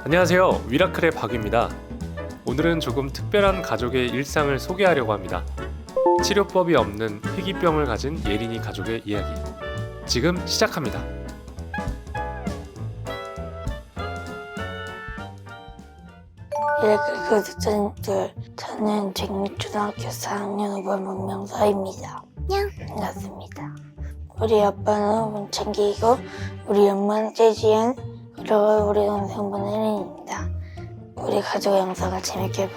안녕하세요. 위라클의 박입니다. 오늘은 조금 특별한 가족의 일상을 소개하려고 합니다. 치료법이 없는 희귀병을 가진 예린이 가족의 이야기. 지금 시작합니다. 위라클 구독자님들, 저는 쟁립초등학교 4학년 5반 문명서입니다. 반갑습니다. 우리 아빠는 문창기이고 우리 엄마는 재지연, 그리고 우리 동생 문혜린입니다. 우리 가족 영상을 재밌게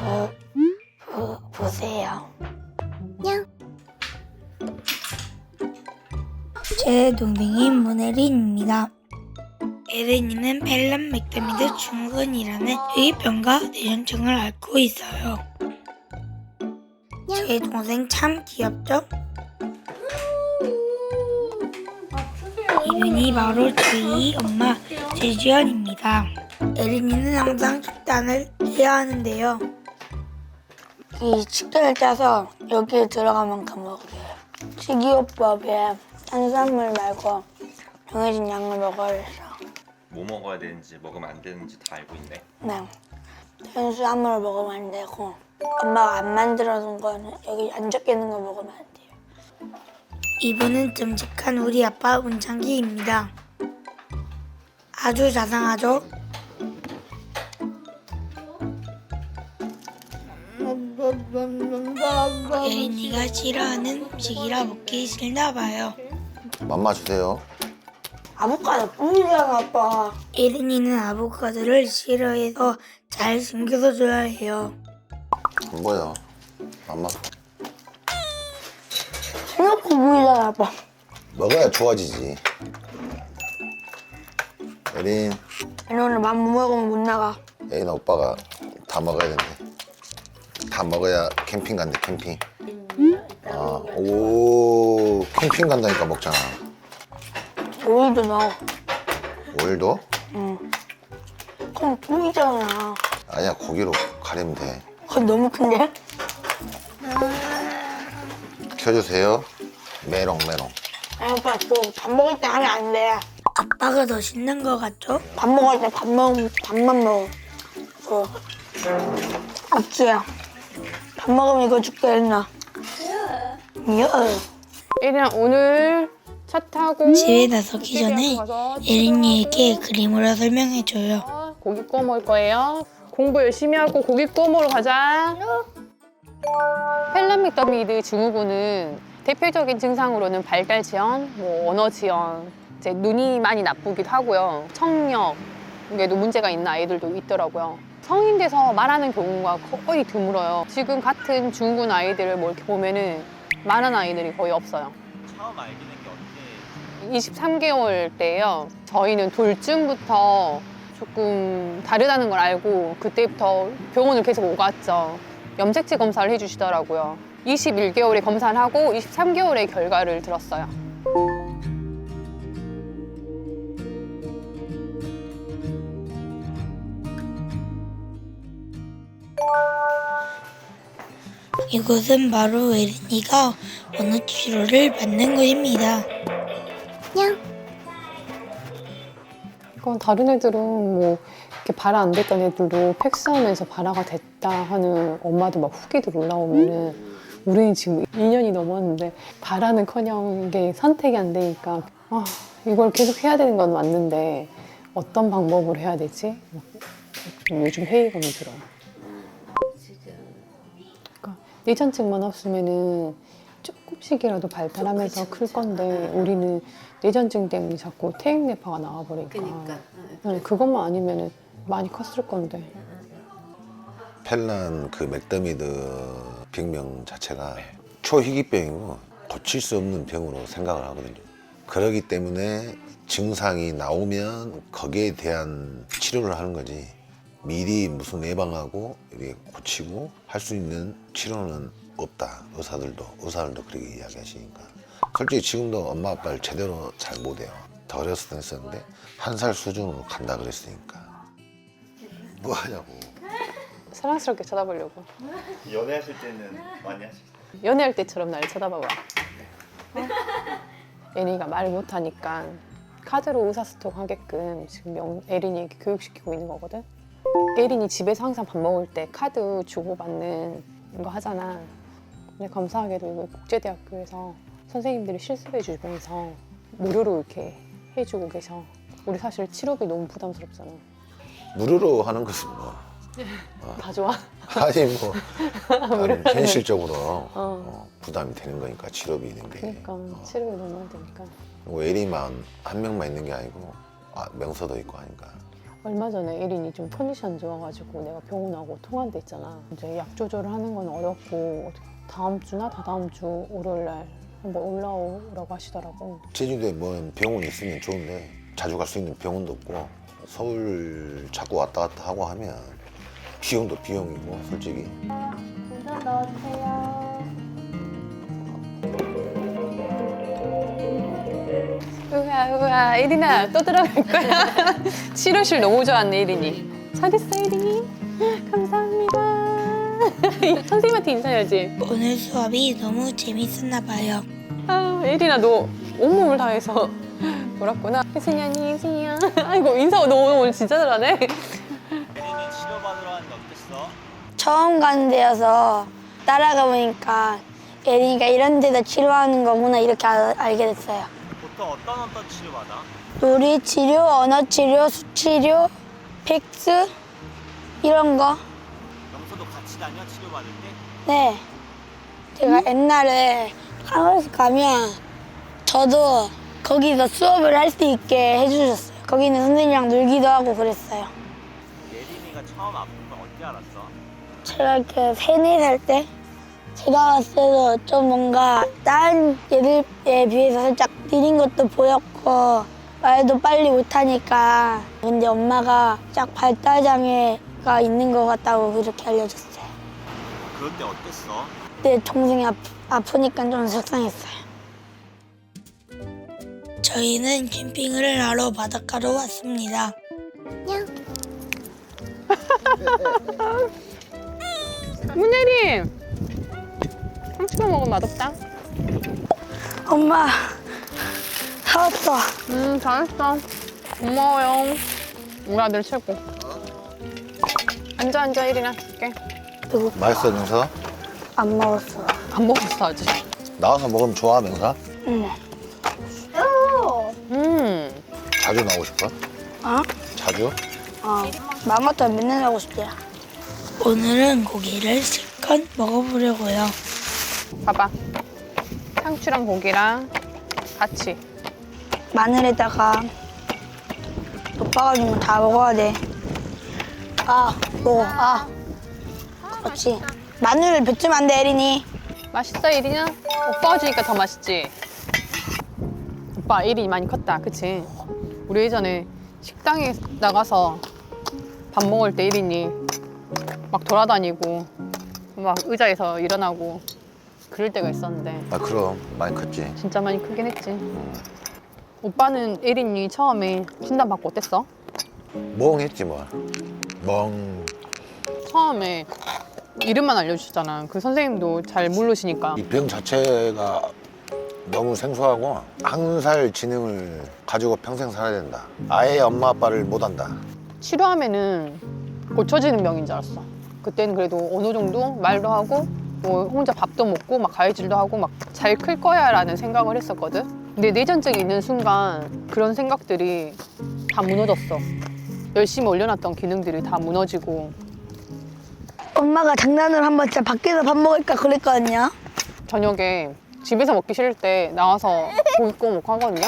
보세요. 제 동생인 문혜린입니다. 에린이는 펠람 맥데미드 증후군이라는 희귀병과 뇌전증을 앓고 있어요. 제 동생 참 귀엽죠? 이분이 바로 저희 엄마 재지연입니다. 에린이는 항상 식단을 해야 하는데요. 이 식단을 짜서 여기에 들어갈 만큼 먹어요. 식이요법에 탄수화물 말고 정해진 양을 먹어야 해서. 뭐 먹어야 되는지 먹으면 안 되는지 다 알고 있네. 네. 탄수화물을 먹으면 안 되고 엄마가 안 만들어 놓은 거는 여기 안 적혀 있는 거 먹으면 안 돼요. 이분은 듬직한 우리 아빠 문창기입니다. 아주 자상하죠? 예린이가 싫어하는 음식이라 먹기 싫나 봐요. 맘마 주세요. 아보카도 뿌리잖아, 아빠. 예린이는 아보카도를 싫어해서 잘 숨겨서 줘야 해요. 뭐야? 맘마 해놓고 보이잖아, 아빠. 먹어야 좋아지지. 예린, 오늘 밥 못 먹으면 못 나가. 예린 오빠가 다 먹어야 된대. 다 먹어야 캠핑 간대. 캠핑. 아, 오, 캠핑 간다니까 먹잖아. 오이도 넣어. 오일도? 그럼 보이잖아. 아니야, 고기로 가리면 돼. 그건 너무 큰데? 켜주세요. 메롱. 아, 오빠, 또 밥 먹을 때 하면 안 돼. 아빠가 더 신난 거 같죠? 밥 먹을 때 밥만 먹어. 악수야. 밥 먹으면 이거 줄게, 했나? 예린아 오늘 차 타고 집에 나서기 전에 가서 예린이에게 그림으로 설명해줘요. 고기 구워 먹을 거예요. 공부 열심히 하고 고기 구워 먹으러 가자. 펠람 맥더미드 증후군은 대표적인 증상으로는 발달 지연, 언어 지연, 이제 눈이 많이 나쁘기도 하고요. 청력에도 문제가 있는 아이들도 있더라고요. 성인 돼서 말하는 경우가 거의 드물어요. 지금 같은 증후군 아이들을 이렇게 보면은 말하는 아이들이 거의 없어요. 처음 알게 된 게 언제? 23개월 때예요. 저희는 돌쯤부터 조금 다르다는 걸 알고 그때부터 병원을 계속 오갔죠. 염색체 검사를 해주시더라고요. 21개월에 검사를 하고 23개월에 결과를 들었어요. 이곳은 바로 예린이가 언어 치료를 받는 곳입니다. 이건 다른 애들은 이렇게 발화 안 됐던 애들도 팩스하면서 발화가 됐다 하는 엄마들 막 후기들 올라오면은 우리는 지금 2년이 넘었는데 발화는커녕 이게 선택이 안 되니까 이걸 계속 해야 되는 건 맞는데 어떤 방법으로 해야 되지? 요즘 회의감이 들어요. 그러니까 뇌전증만 없으면은 조금씩이라도 발달하면서 클 건데 우리는 뇌전증 때문에 자꾸 퇴행뇌파가 나와버리니까 그것만 아니면 많이 컸을 건데. 펠란 그 맥더미드 병명 자체가 초희귀병이고 고칠 수 없는 병으로 생각을 하거든요. 그렇기 때문에 증상이 나오면 거기에 대한 치료를 하는 거지, 미리 무슨 예방하고 이렇게 고치고 할 수 있는 치료는 없다. 의사들도 그렇게 이야기하시니까. 솔직히 지금도 엄마 아빠를 제대로 잘 못해요. 더 어렸을 때 했었는데 1살 수준으로 간다 그랬으니까 뭐 하냐고. 사랑스럽게 쳐다보려고. 연애하실 때는 많이 하시죠? 연애할 때처럼 날 쳐다봐봐. 애니가 말 못하니까 카드로 의사소통 하게끔 지금 에린이 교육시키고 있는 거거든. 예린이 집에서 항상 밥 먹을 때 카드 주고받는 거 하잖아. 근데 감사하게도 이거 국제대학교에서 선생님들이 실습해 주면서 무료로 이렇게 해주고 계셔. 우리 사실 치료비 너무 부담스럽잖아. 무료로 하는 것은 뭐 다 좋아. 아니 뭐 나는 현실적으로 부담이 되는 거니까 치료비 있는 게. 그러니까 치료비 너무 많이 되니까. 뭐 예린만 한 명만 있는 게 아니고 명서도 있고 하니까. 얼마 전에 예린이 좀 컨디션 좋아가지고 내가 병원하고 통화한 데 있잖아. 이제 약 조절을 하는 건 어렵고 다음 주나 다다음 주 월요일 날 한번 올라오라고 하시더라고. 제주도에 뭐 병원 있으면 좋은데 자주 갈 수 있는 병원도 없고 서울 자꾸 왔다 갔다 하고 하면 비용도 비용이고 솔직히. 우선 넣어주세요. 우와 예린아 또 들어갈 거야. 치료실 너무 좋았네 예린이. 잘했어 예린이. 감사합니다. 선생님한테 인사해야지. 오늘 수업이 너무 재밌었나 봐요. 아 예린아 너 온몸을 다해서 놀았구나. 혜승이 안녕 혜승이야. 아이고 인사 너 오늘 진짜 잘하네. 예린이 치료받으러 왔는데 어땠어? 처음 가는 데여서 따라가 보니까 예린이가 이런 데서 치료하는 거구나 이렇게 알게 됐어요. 보통 어떤 치료받아? 놀이 치료, 언어 치료, 수치료, 팩스 이런 거. 영서도 같이 다녀 치료받을 때? 네. 제가 옛날에 한국에서 가면 저도 거기서 수업을 할 수 있게 해주셨어요. 거기는 선생님이랑 놀기도 하고 그랬어요. 예린이가 처음 아픈 걸 언제 알았어? 제가 이렇게 3, 4살 때 제가 봤을 때도 좀 뭔가 다른 애들에 비해서 살짝 느린 것도 보였고 말도 빨리 못하니까 근데 엄마가 짝 발달장애가 있는 것 같다고 그렇게 알려줬어요. 그럴 때 어땠어? 내 동생이 아프니까 좀 속상했어요. 저희는 캠핑을 하러 바닷가로 왔습니다. 문예린 상추만 먹으면 맛없다. 엄마 사왔어. 잘했어. 고마워요. 우리 아들 최고. 앉아 예린아 줄게. 맛있어 명서? 안 먹었어. 안 먹었어 아직. 나와서 먹으면 좋아 명서? 응. 자주 나오고 싶어? 어? 자주? 마음같아 맨날 하고 싶대요. 오늘은 고기를 실컷 먹어보려고요. 봐봐. 상추랑 고기랑 같이. 마늘에다가 오빠가 준 거 다 먹어야 돼. 먹어. 그렇지. 마늘을 뱉으면 안 돼, 혜린이. 맛있어 예린아? 오빠가 주니까 더 맛있지? 오빠 예린이 많이 컸다 그치? 우리 예전에 식당에 나가서 밥 먹을 때 예린이 막 돌아다니고 막 의자에서 일어나고 그럴 때가 있었는데 그럼 많이 컸지. 진짜 많이 크긴 했지. 오빠는 예린이 처음에 진단받고 어땠어? 멍했지 뭐. 멍. 처음에 이름만 알려주셨잖아. 그 선생님도 잘 모르시니까. 이 병 자체가 너무 생소하고 1살 지능을 가지고 평생 살아야 된다. 아예 엄마 아빠를 못 안다. 치료하면은 고쳐지는 병인 줄 알았어. 그때는 그래도 어느 정도 말도 하고 뭐 혼자 밥도 먹고 막 가해질도 하고 막 잘 클 거야 라는 생각을 했었거든. 근데 뇌전증이 있는 순간 그런 생각들이 다 무너졌어. 열심히 올려놨던 기능들이 다 무너지고. 엄마가 장난으로 한번 진짜 밖에서 밥 먹을까 그랬거든요. 저녁에 집에서 먹기 싫을 때 나와서 고기 구워 먹고 하거든요.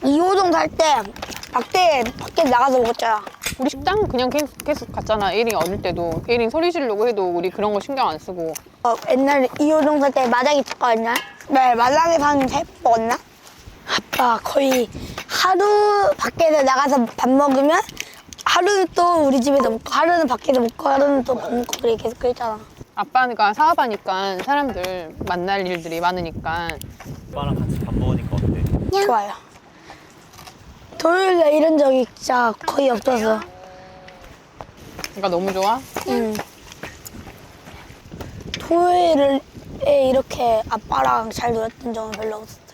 2호점 살 때 밖에 나가서 먹었잖아. 우리 식당 그냥 계속 갔잖아. 예린이 어릴 때도. 예린 소리 지르려고 해도 우리 그런 거 신경 안 쓰고. 옛날에 2호점 살 때 마당 있었거든요. 네, 마당에서 한 3번 먹었나? 아빠 거의 하루 밖에서 나가서 밥 먹으면 하루는 또 우리 집에서 먹고 하루는 밖에서 먹고 하루는 또 밥 먹고 그래 계속 그랬잖아. 아빠가 사업하니까 사람들 만날 일들이 많으니까. 오빠랑 같이 밥 먹으니까 어때? 좋아요. 토요일에 이런 적이 진짜 거의 없어서. 그러니까 너무 좋아? 토요일에 이렇게 아빠랑 잘 놀았던 적은 별로 없었어요.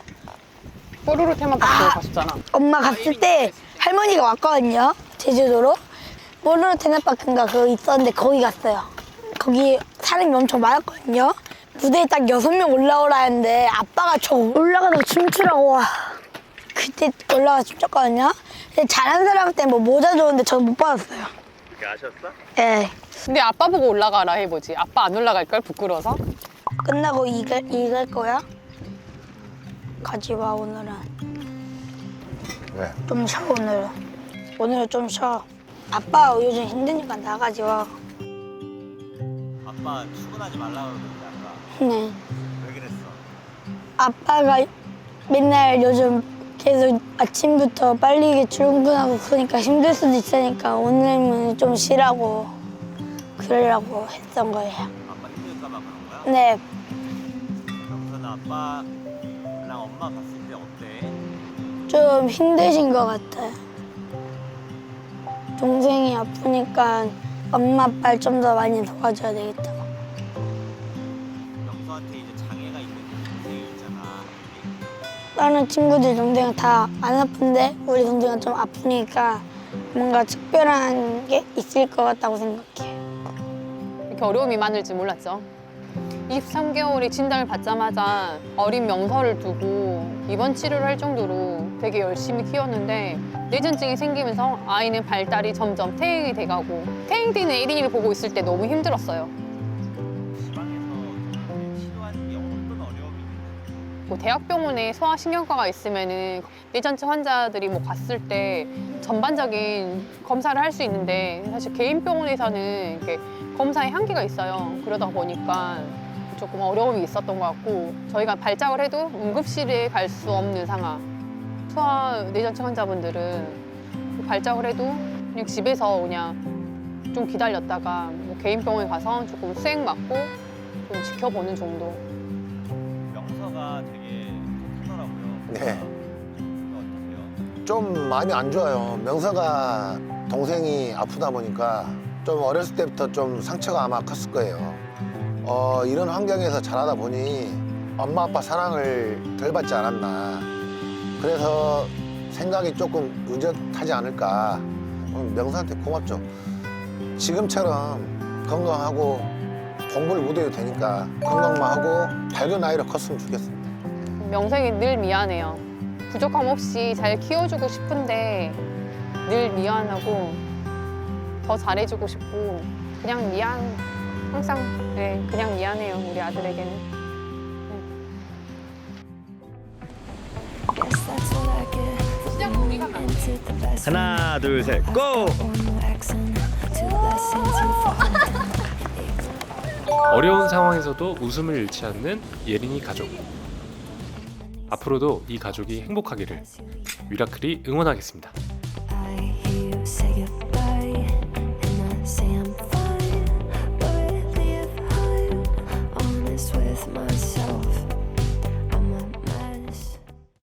뽀로로 테마파크 갔었잖아. 엄마 갔을 때 할머니가 왔거든요. 제주도로. 모르는 테마파크인가 그거 있었는데 거기 갔어요. 거기 사람이 엄청 많았거든요. 무대에 딱 6명 올라오라 했는데 아빠가 저 올라가서 춤추라고 와. 그때 올라가서 춤췄거든요. 근데 잘하는 사람한테 뭐 모자 줬는데 저는 못 받았어요. 그게 아셨어? 예. 근데 아빠 보고 올라가라 해보지. 아빠 안 올라갈 걸 부끄러워서. 끝나고 이길 거야? 가지 마 오늘은. 왜? 좀 쉬어 오늘은. 오늘은 좀 쉬어. 아빠 요즘 힘드니까 나가지 마. 아빠 출근하지 말라 그러던데 아까. 네. 왜 그랬어? 아빠가 맨날 요즘 계속 아침부터 빨리 출근하고 그러니까 힘들 수도 있으니까 오늘은 좀 쉬라고 그러려고 했던 거예요. 아빠 힘들까 봐 그런 거야? 네. 영선아 아빠랑 엄마 봤을 때 어때? 좀 힘드신 것 같아요. 동생이 아프니까 엄마 아빠를 좀 더 많이 도와줘야 되겠다고. 영서한테 이제 장애가 있는 동생이 있잖아. 다른 친구들 동생은 다 안 아픈데 우리 동생은 좀 아프니까 뭔가 특별한 게 있을 것 같다고 생각해요. 이렇게 어려움이 많을 줄 몰랐죠. 23개월이 진단을 받자마자 어린 명서를 두고 입원 치료를 할 정도로 되게 열심히 키웠는데 뇌전증이 생기면서 아이는 발달이 점점 퇴행이 돼가고 퇴행되는 1인을 보고 있을 때 너무 힘들었어요. 지방에서 치료하는 게 어떤 어려움이 있는데? 뭐 대학병원에 소아신경과가 있으면은 뇌전증 환자들이 뭐 갔을 때 전반적인 검사를 할 수 있는데 사실 개인 병원에서는 이렇게 검사에 한계가 있어요. 그러다 보니까 조금 어려움이 있었던 것 같고 저희가 발작을 해도 응급실에 갈 수 없는 상황. 소아 뇌전증 환자분들은 발작을 해도 그냥 집에서 그냥 좀 기다렸다가 뭐 개인 병원에 가서 조금 수액 맞고 좀 지켜보는 정도. 영서가 되게 크더라고요. 네. 어떠세요? 좀 마음이 안 좋아요. 명서가 동생이 아프다 보니까 좀 어렸을 때부터 좀 상처가 아마 컸을 거예요. 이런 환경에서 자라다 보니 엄마 아빠 사랑을 덜 받지 않았나. 그래서 생각이 조금 의젓하지 않을까. 명서한테 고맙죠. 지금처럼 건강하고 공부를 못 해도 되니까 건강만 하고 밝은 아이로 컸으면 좋겠습니다. 명색이 늘 미안해요. 부족함 없이 잘 키워주고 싶은데 늘 미안하고 더 잘해주고 싶고 그냥 미안 항상 네 그냥 미안해요 우리 아들에게는. 하나 둘 셋 고! 어려운 상황에서도 웃음을 잃지 않는 예린이 가족. 앞으로도 이 가족이 행복하기를 미라클이 응원하겠습니다. I hear you say goodbye.